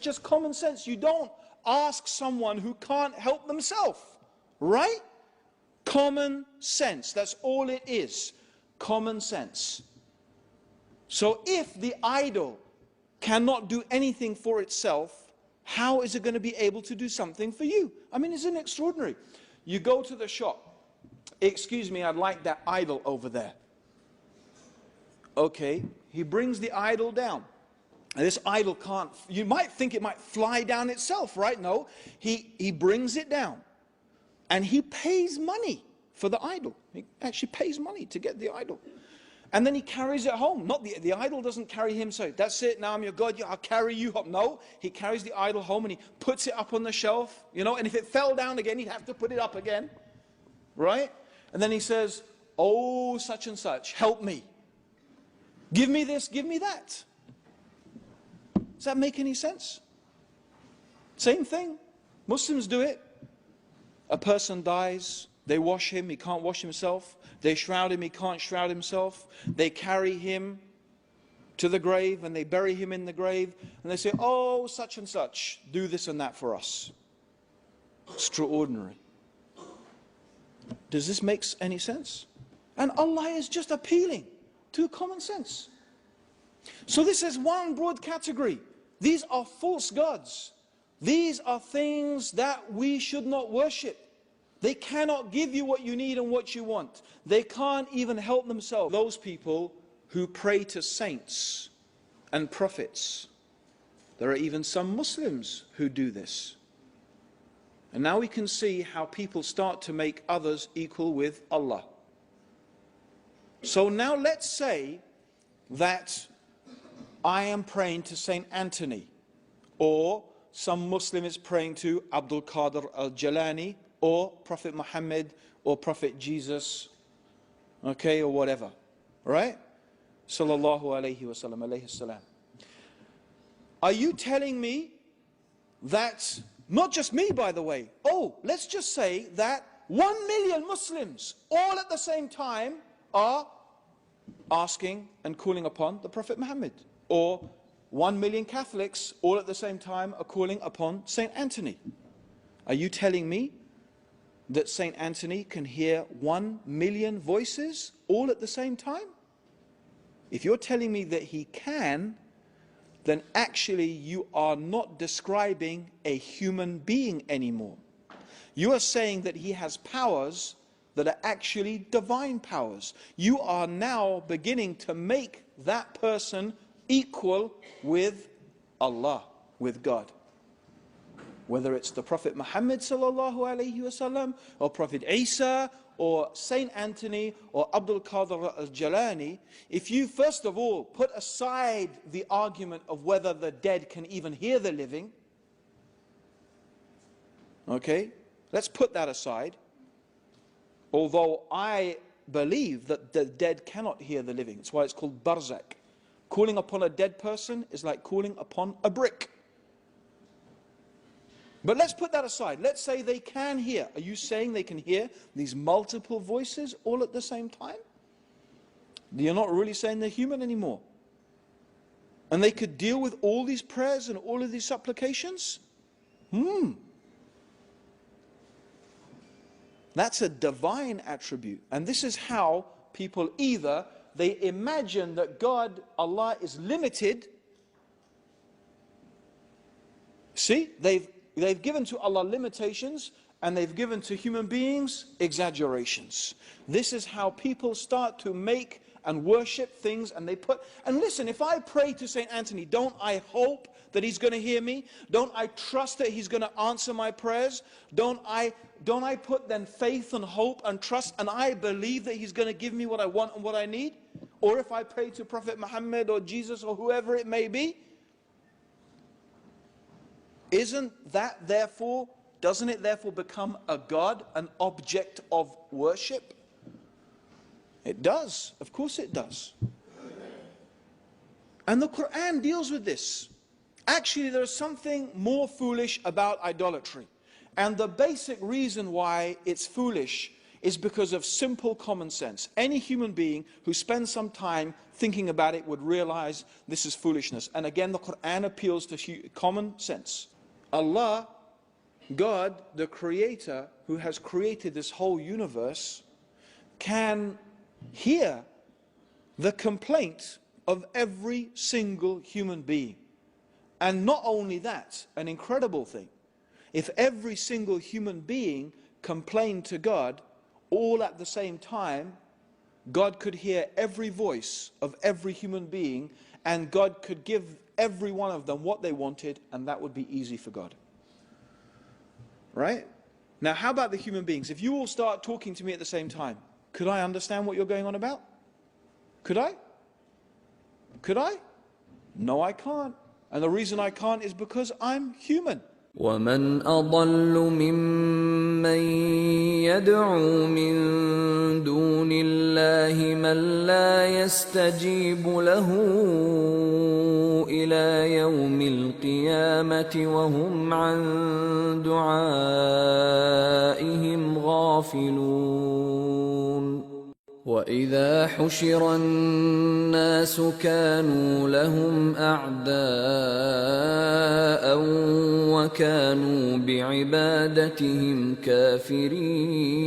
just common sense. You don't ask someone who can't help themselves, right? Common sense, that's all it is. Common sense. So if the idol cannot do anything for itself, how is it going to be able to do something for you? I mean, isn't it extraordinary? You go to the shop. Excuse me, I'd like that idol over there. Okay, he brings the idol down. And this idol can't, you might think it might fly down itself, right? No, he brings it down. And he pays money for the idol. He actually pays money to get the idol. And then he carries it home. Not the idol doesn't carry him, so that's it, now I'm your God, I'll carry you home. No, he carries the idol home and he puts it up on the shelf, you know, and if it fell down again, he'd have to put it up again, right? And then he says, oh, such and such, help me. Give me this, give me that. Does that make any sense? Same thing. Muslims do it. A person dies, they wash him, he can't wash himself. They shroud him, he can't shroud himself. They carry him to the grave and they bury him in the grave. And they say, oh, such and such, do this and that for us. Extraordinary. Does this make any sense? And Allah is just appealing to common sense. So this is one broad category. These are false gods. These are things that we should not worship. They cannot give you what you need and what you want. They can't even help themselves. Those people who pray to saints and prophets. There are even some Muslims who do this. And now we can see how people start to make others equal with Allah. So now let's say that I am praying to Saint Anthony, or some Muslim is praying to Abdul Qadir al-Jalani, or Prophet Muhammad, or Prophet Jesus, okay, or whatever, right? Sallallahu alayhi wa sallam, alayhi salam. Are you telling me that, not just me by the way, oh, let's just say that 1 million Muslims all at the same time are asking and calling upon the Prophet Muhammad, or 1 million Catholics all at the same time are calling upon Saint Anthony? Are you telling me that Saint Anthony can hear 1 million voices all at the same time? If you're telling me that he can, then actually you are not describing a human being anymore. You are saying that he has powers that are actually divine powers. You are now beginning to make that person equal with Allah, with God. Whether it's the Prophet Muhammad sallallahu alayhi wasallam, or Prophet Isa, or Saint Anthony, or Abdul Qadir al-Jalani, if you first of all put aside the argument of whether the dead can even hear the living, okay, let's put that aside. Although I believe that the dead cannot hear the living. That's why it's called barzak. Calling upon a dead person is like calling upon a brick. But let's put that aside. Let's say they can hear. Are you saying they can hear these multiple voices all at the same time? You're not really saying they're human anymore. And they could deal with all these prayers and all of these supplications? That's a divine attribute. And this is how people either, they imagine that God, Allah, is limited. See, they've given to Allah limitations, and they've given to human beings exaggerations. This is how people start to make and worship things, and they put, and listen, if I pray to Saint Anthony, don't I hope that he's going to hear me? Don't I trust that he's going to answer my prayers? Don't I put then faith and hope and trust, and I believe that he's going to give me what I want and what I need? Or if I pray to Prophet Muhammad or Jesus or whoever it may be, isn't that therefore, doesn't it therefore become a God, an object of worship? It does, of course it does. And the Quran deals with this. Actually, there is something more foolish about idolatry. And the basic reason why it's foolish is because of simple common sense. Any human being who spends some time thinking about it would realize this is foolishness. And again, the Quran appeals to common sense. Allah, God, the Creator, who has created this whole universe, can hear the complaint of every single human being. And not only that, an incredible thing, if every single human being complained to God all at the same time, God could hear every voice of every human being, and God could give every one of them what they wanted, and that would be easy for God. Right? Now, how about the human beings? If you all start talking to me at the same time, could I understand what you're going on about? Could I? Could I? No, I can't. And the reason I can't is because I'm human. وَمَنْ أَضَلُّ مِمَّنْ يَدْعُو مِنْ دُونِ اللَّهِ مَنْ لَا يَسْتَجِيبُ لَهُ إِلَى يَوْمِ الْقِيَامَةِ وَهُمْ عَنْ دُعَائِهِمْ غَافِلُونَ وَإِذَا حُشِرَ النَّاسُ كَانُوا لَهُمْ أَعْدَاءً وَكَانُوا بِعِبَادَتِهِمْ كَافِرِينَ